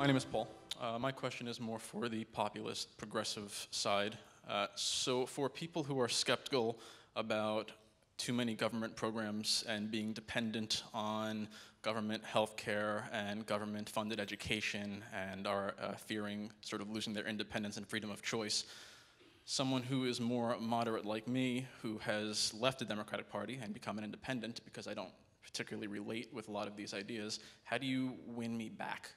My name is Paul. My question is more for the populist, progressive side. So for people who are skeptical about too many government programs and being dependent on government healthcare and government-funded education and are fearing sort of losing their independence and freedom of choice, someone who is more moderate like me, who has left the Democratic Party and become an independent because I don't particularly relate with a lot of these ideas, how do you win me back?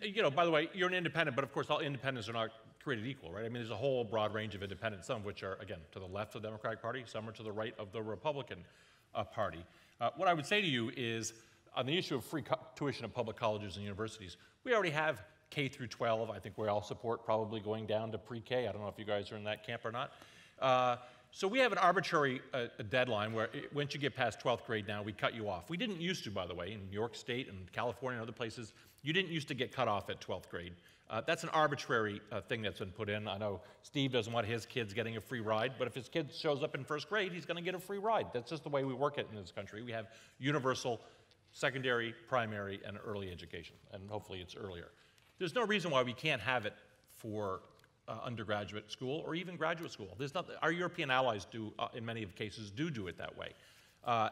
You know, by the way, you're an independent, but of course all independents are not created equal, right? I mean, there's a whole broad range of independents, some of which are, again, to the left of the Democratic Party, some are to the right of the Republican Party. What I would say to you is, on the issue of free tuition in public colleges and universities, we already have K through 12. I think we all support probably going down to pre-K. I don't know if you guys are in that camp or not. So we have an arbitrary deadline where once you get past 12th grade now, we cut you off. We didn't used to, by the way, in New York State and California and other places, you didn't used to get cut off at 12th grade. That's an arbitrary thing that's been put in. I know Steve doesn't want his kids getting a free ride, but if his kid shows up in first grade, he's going to get a free ride. That's just the way we work it in this country. We have universal secondary, primary, and early education, and hopefully it's earlier. There's no reason why we can't have it for undergraduate school or even graduate school. There's not, our European allies do, in many cases, do it that way.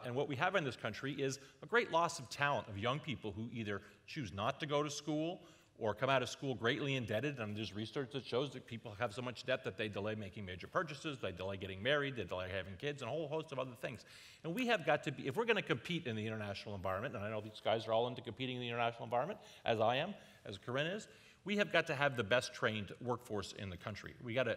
And what we have in this country is a great loss of talent of young people who either choose not to go to school or come out of school greatly indebted. And there's research that shows that people have so much debt that they delay making major purchases, they delay getting married, they delay having kids, and a whole host of other things. And we have got to be, if we're going to compete in the international environment, and I know these guys are all into competing in the international environment, as I am, as Corinne is, we have got to have the best trained workforce in the country. We got to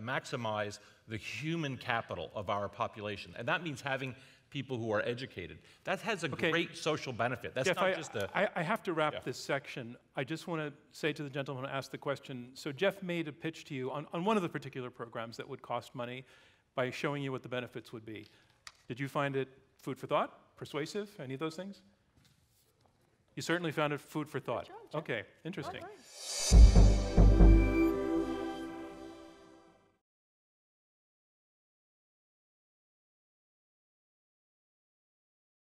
maximize the human capital of our population. And that means having people who are educated. That has a great social benefit. That's Jeff, not just a... I have to wrap this section. I just want to say to the gentleman who asked the question, so Jeff made a pitch to you on one of the particular programs that would cost money by showing you what the benefits would be. Did you find it food for thought, persuasive, any of those things? You certainly found it food for thought. Okay, interesting.